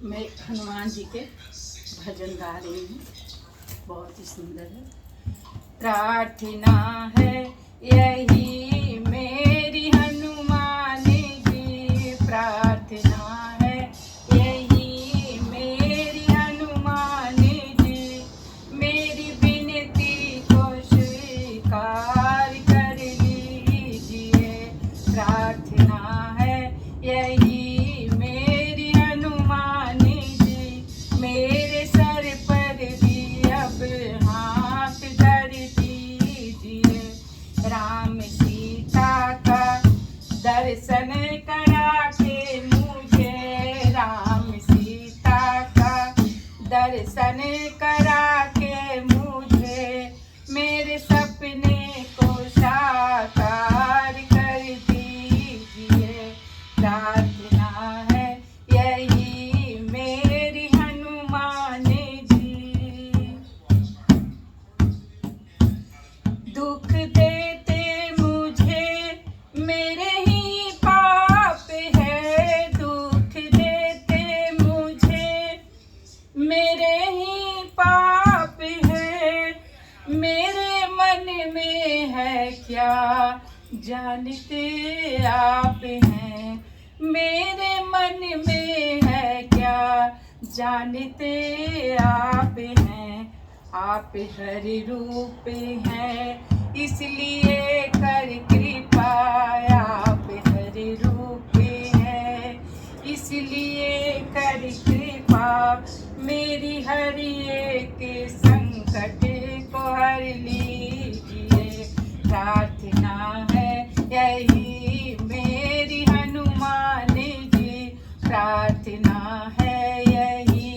मैं हनुमान जी के भजन गा रही हूँ, बहुत ही सुंदर है। प्रार्थना है यही मेरी हनुमान जी, प्रार्थना है यही मेरी हनुमान जी, मेरी विनती को स्वीकार कर लीजिए। प्रार्थना है यही मेरी हनुमान जी, मेरे सर पर भी अब हाथ धर दीजिए। राम सीता का दर्शन करा के मुझे, राम सीता का दर्शन करा के मुझे, मेरे सपने को साकार कर दीजिए। प्रार्थना है यही मेरी हनुमान जी। दुख देते मुझे मेरे ही पाप है, दुख देते मुझे मेरे ही पाप है, मेरे मन में है क्या जानते आप हैं, मेरे मन में है क्या जानते आप हैं। आप हर रूप हैं इसलिए कर कृपा, आप हर रूप हैं इसलिए कर कृपा, मेरी हर एक संकट को हर लीजिए। प्रार्थना है यही मेरी हनुमान जी, प्रार्थना है यही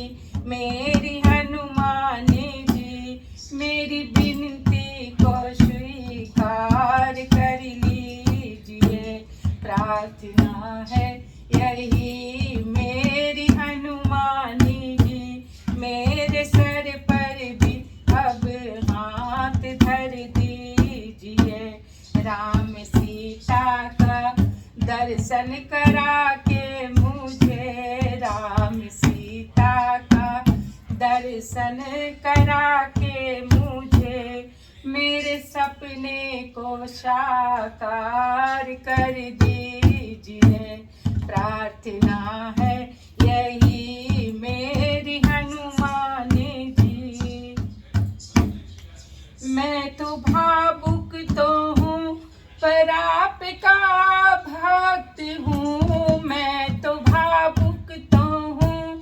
मेरी हनुमान जी, मेरी विनती को स्वीकार कर लीजिए। प्रार्थना है यही मेरी हनुमान जी, मेरे सर पर भी अब हाथ धर दीजिए। राम सीता का दर्शन करा के मुझे, राम सीता का दर्शन करा के मुझे, मेरे सपने को साकार कर दीजिए। प्रार्थना है यही मेरी हनुमान जी। मैं तो भावुक तो हूँ पर आपका भक्त हूँ, मैं तो भावुक तो हूँ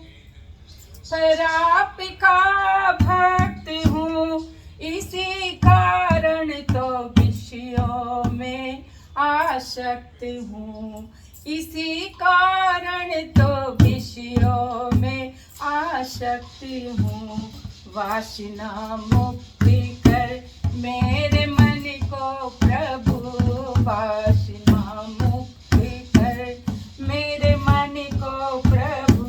पर आपका भक्त हूँ, इसी कारण तो विषयों में आसक्त हूँ, इसी कारण तो विषयों में आसक्त हूँ। वासना मुक्ति कर मेरे मन को प्रभु, वासना मुक्ति कर मेरे मन को प्रभु,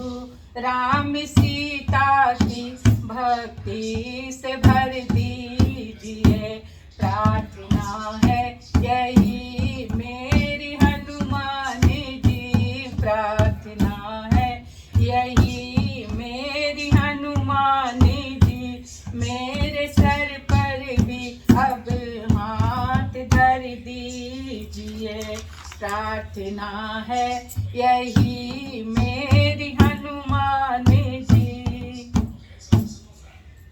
राम सीता की भक्ति से भर दीजिए। प्रार्थना है यही मेरी हनुमान जी, प्रार्थना है यही मेरी हनुमान जी, मेरे सर पर भी अब हाथ धर दीजिए। प्रार्थना है यही मेरी हनुमान जी।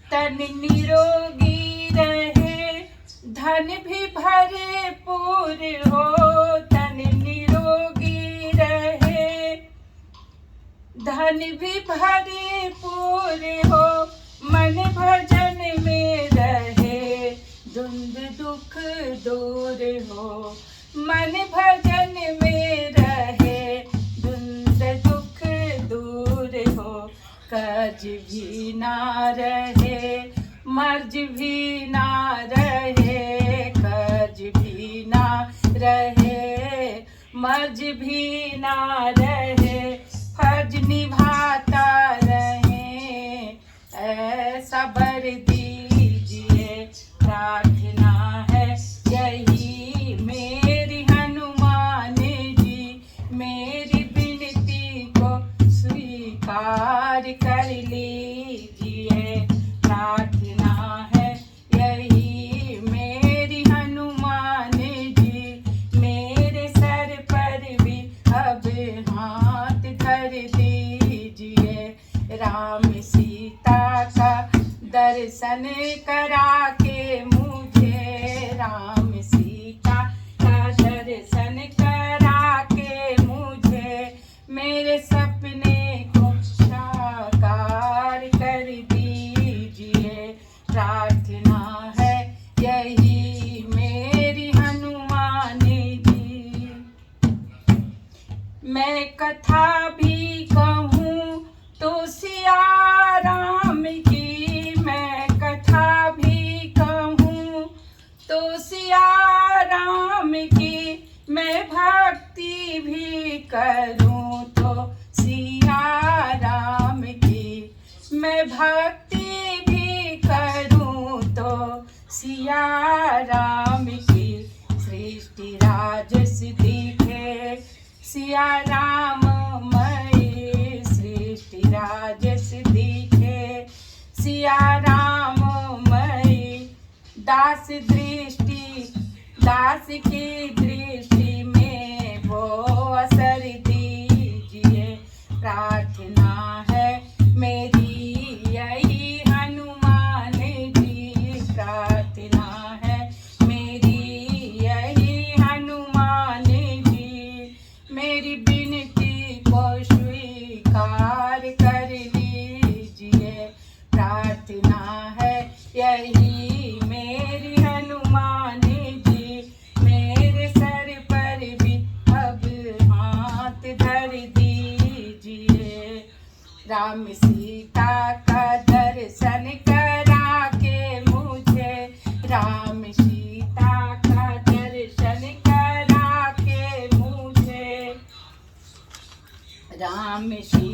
तन निरोगी रहे धन भी भरपूर हो, तन निरोगी रहे धन भी भरपूर हो, मन भजन में रहे दुंद दुख दूर हो, मन भजन में रहे दुंद दुख दूर हो, कर्ज भी ना रहे मर्ज भी ना रहे, कर्ज भी ना रहे मर्ज भी ना रहे, फर्ज निभाता रहे ऐसा बर दीजिए। प्रार्थना है यही मेरी हनुमान जी, मेरी विनती को स्वीकार दर्शन करा के मुझे, राम सीता का दर्शन करा के मुझे, मेरे सपने को साकार कर दीजिए। प्रार्थना है यही मेरी हनुमान जी। मैं कथा भी कहूँ तो सिया राम की, मैं कथा भी कहूँ तो सिया राम की, मैं भक्ति भी करूँ तो सिया राम की, मैं भक्ति भी करूँ तो सिया राम की। सृष्टि राजस दिखे सिया राम मई, सृष्टि राजस दिखे सिया राम मई। दास दृष्टि दास की दृष्टि में वो असर दीजिए। प्रार्थना है मेरी यही हनुमान जी, प्रार्थना है मेरी यही हनुमान जी। मेरी विनती को स्वीकार कर लीजिए। प्रार्थना है यही मेरी हनुमान जी। मेरे सर पर भी अब हाथ धर दीजिए। राम सीता का दर्शन करा के मुझे, राम सीता का दर्शन करा के मुझे, राम सीता